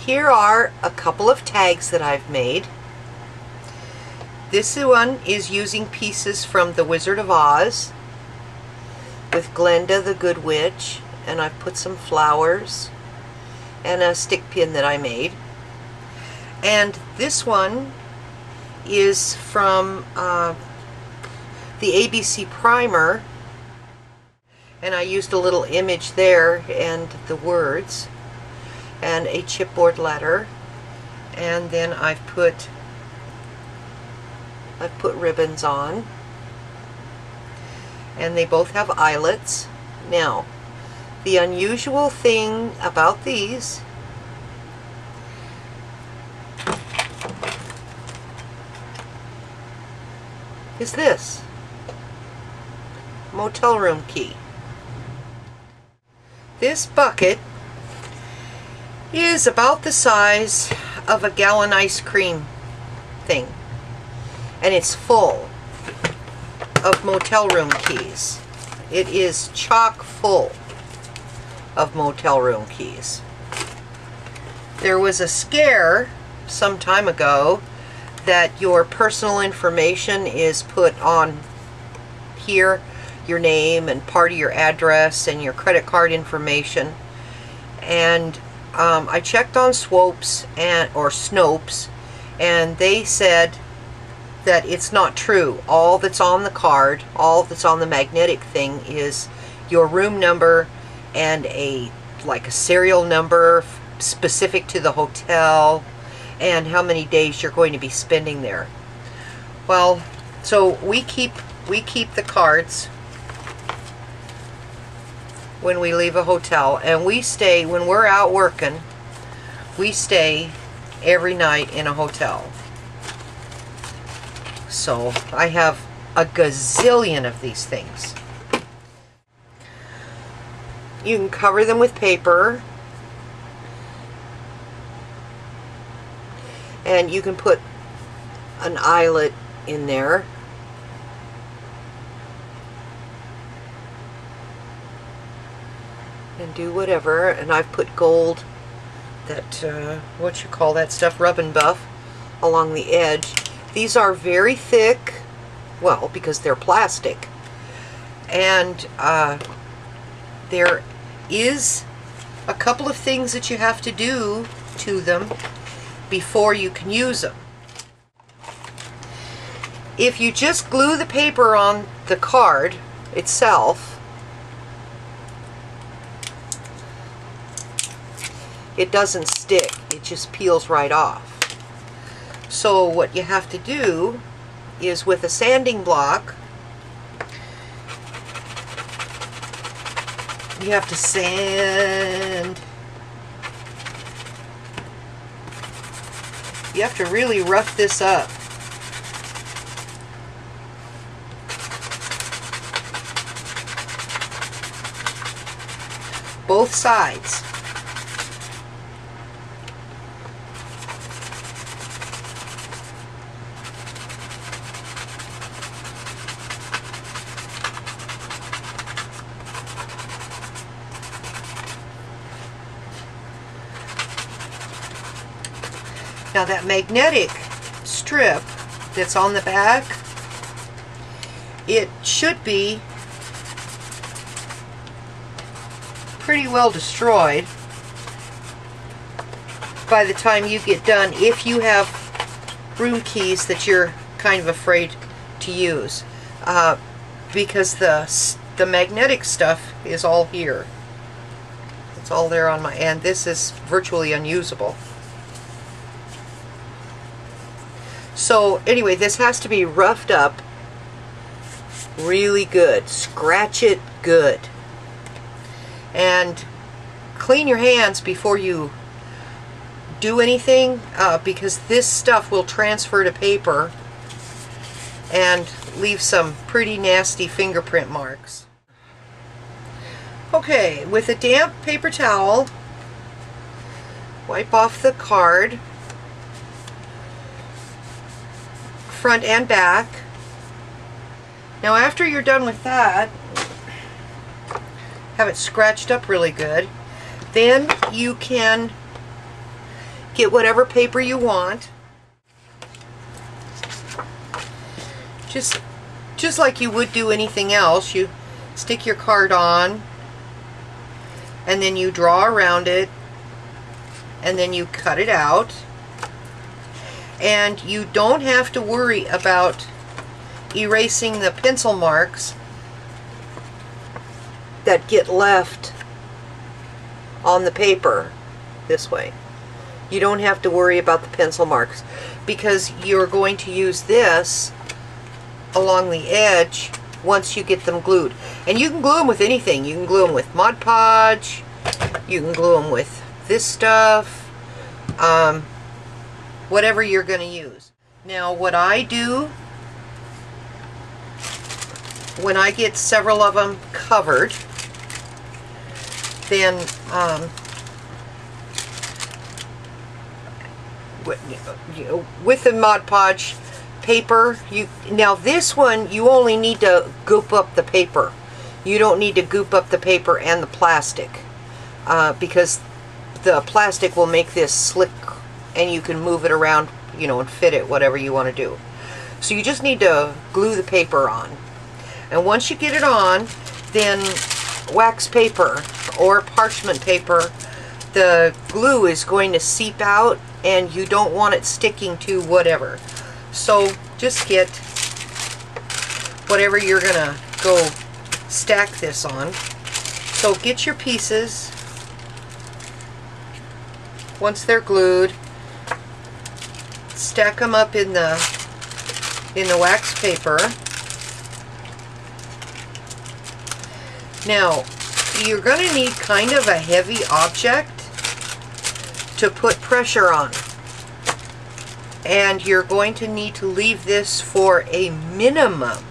Here are a couple of tags that I've made. This one is using pieces from The Wizard of Oz with Glenda the Good Witch, and I've put some flowers and a stick pin that I made. And this one is from the ABC primer, and I used a little image there and the words and a chipboard letter, and then I've put ribbons on, and they both have eyelets. Now, the unusual thing about these is this motel room key. This bucket is about the size of a gallon ice cream thing, and it's full of motel room keys. It is chock full of motel room keys. There was a scare some time ago that your personal information is put on here, your name and part of your address and your credit card information, and I checked on Swopes or Snopes, and they said that it's not true. All that's on the card, all that's on the magnetic thing, is your room number and like a serial number specific to the hotel and how many days you're going to be spending there. Well, so we keep the cards when we leave a hotel, and we stay, when we're out working, we stay every night in a hotel. So I have a gazillion of these things. You can cover them with paper, and you can put an eyelet in there. And do whatever. And I've put gold, that what you call that stuff, rub and buff, along the edge. These are very thick, well, because they're plastic, and there is a couple of things that you have to do to them before you can use them. If you just glue the paper on the card itself, it doesn't stick, it just peels right off. So what you have to do is, with a sanding block, you have to sand. You have to really rough this up. Both sides. Now that magnetic strip that's on the back, it should be pretty well destroyed by the time you get done, if you have room keys that you're kind of afraid to use, because the magnetic stuff is all here. It's all there on my end. This is virtually unusable. So anyway, this has to be roughed up really good. Scratch it good. And clean your hands before you do anything, because this stuff will transfer to paper and leave some pretty nasty fingerprint marks. Okay, with a damp paper towel, wipe off the card, front and back. Now after you're done with that, have it scratched up really good, then you can get whatever paper you want. Just like you would do anything else, you stick your card on, and then you draw around it, and then you cut it out. And you don't have to worry about erasing the pencil marks that get left on the paper this way. You don't have to worry about the pencil marks because you're going to use this along the edge once you get them glued. And you can glue them with anything. You can glue them with Mod Podge, you can glue them with this stuff, whatever you're going to use. Now what I do when I get several of them covered, then with the Mod Podge paper, now this one you only need to goop up the paper. You don't need to goop up the paper and the plastic because the plastic will make this slick and you can move it around, you know, and fit it whatever you want to do. So you just need to glue the paper on. And once you get it on, then wax paper or parchment paper, the glue is going to seep out and you don't want it sticking to whatever. So just get whatever you're gonna go stack this on. So get your pieces once they're glued, stack them up in the wax paper. Now you're going to need kind of a heavy object to put pressure on, and you're going to need to leave this for a minimum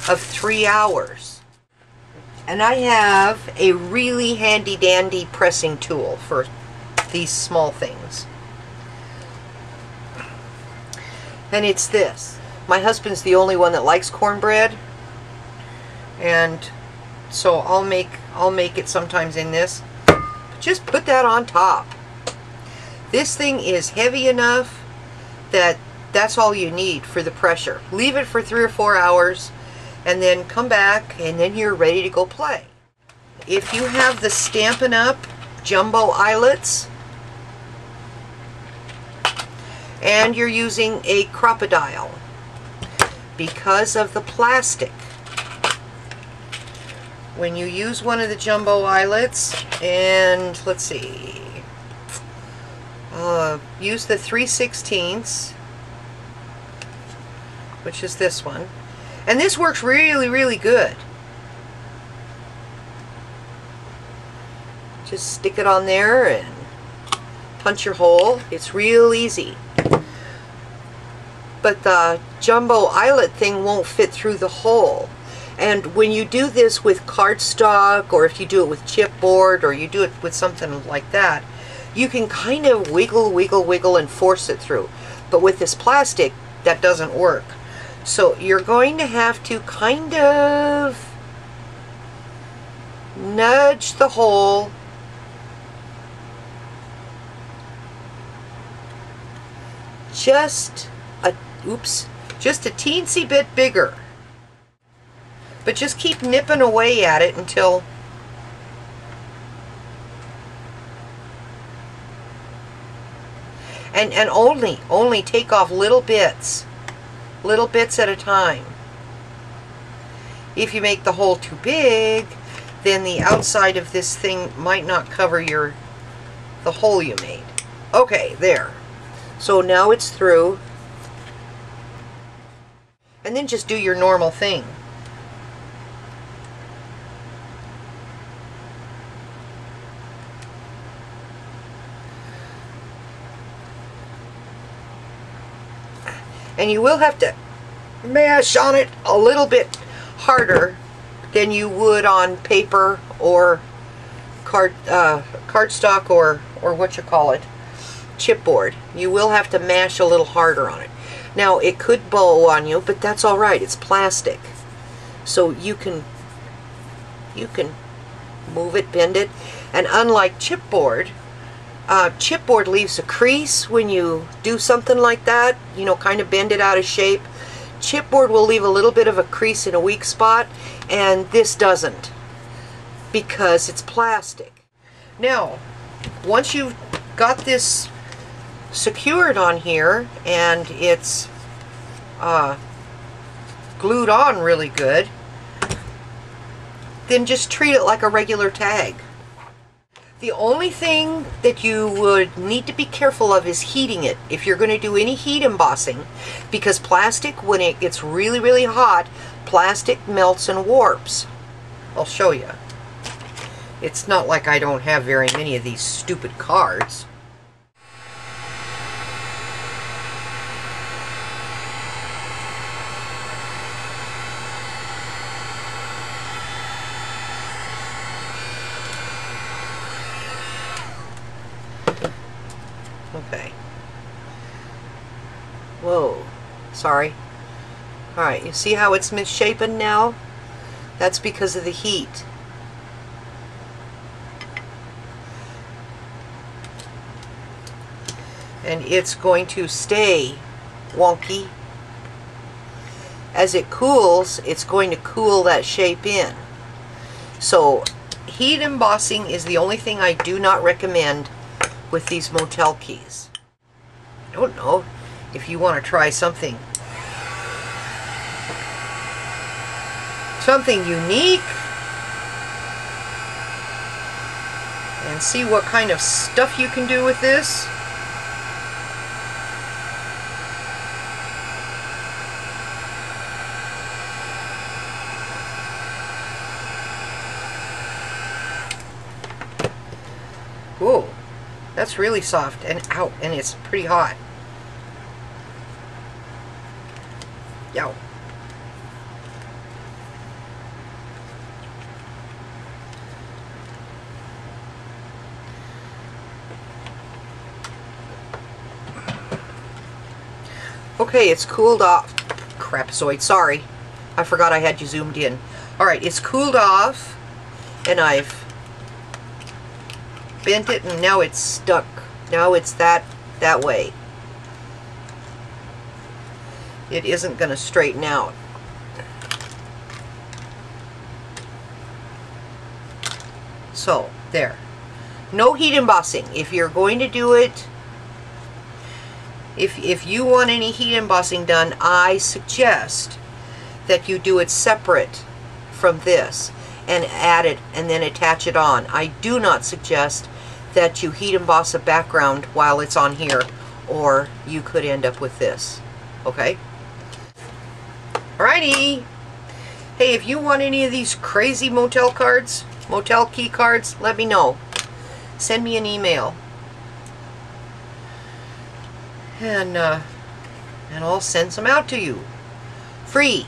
of 3 hours. And I have a really handy dandy pressing tool for these small things, and it's this. My husband's the only one that likes cornbread, and so I'll make it sometimes in this. Just put that on top. This thing is heavy enough that that's all you need for the pressure. Leave it for 3 or 4 hours and then come back and then you're ready to go play. If you have the Stampin' Up! Jumbo eyelets and you're using a crocodile, because of the plastic, when you use one of the jumbo eyelets, and let's see, use the 3/16, which is this one, and this works really good. Just stick it on there and punch your hole. It's real easy. But the jumbo eyelet thing won't fit through the hole. And when you do this with cardstock, or if you do it with chipboard, or you do it with something like that, you can kind of wiggle and force it through. But with this plastic, that doesn't work. So you're going to have to kind of nudge the hole just a teensy bit bigger. But just keep nipping away at it until and only take off little bits at a time. If you make the hole too big, then the outside of this thing might not cover the hole you made. Okay, there. So now it's through. And then just do your normal thing. And you will have to mash on it a little bit harder than you would on paper or cardstock or what you call it, chipboard. You will have to mash a little harder on it. Now it could bow on you, but that's all right. It's plastic, so you can move it, bend it, and unlike chipboard, Chipboard leaves a crease when you do something like that, you know, kind of bend it out of shape. Chipboard will leave a little bit of a crease in a weak spot, and this doesn't, because it's plastic. Now, once you've got this secured on here and it's glued on really good, then just treat it like a regular tag. The only thing that you would need to be careful of is heating it if you're going to do any heat embossing, because plastic, when it gets really, really hot, plastic melts and warps. I'll show you. It's not like I don't have very many of these stupid cards. Okay. Whoa. Sorry. Alright, you see how it's misshapen now? That's because of the heat. And it's going to stay wonky. As it cools, it's going to cool that shape in. So, heat embossing is the only thing I do not recommend with these Motel Keys. I don't know if you want to try something unique and see what kind of stuff you can do with this. Whoa. That's really soft and out, and it's pretty hot. Yow. Okay, it's cooled off. Crapazoid, sorry. I forgot I had you zoomed in. Alright, it's cooled off, and I've bent it, and now it's stuck. Now it's that way. It isn't going to straighten out. So, there. No heat embossing. If you're going to do it, if you want any heat embossing done, I suggest that you do it separate from this and add it and then attach it on. I do not suggest that you heat emboss a background while it's on here, or you could end up with this. Okay? Alrighty. Hey, if you want any of these crazy Motel cards, Motel Key cards, let me know. Send me an email. And I'll send some out to you. Free.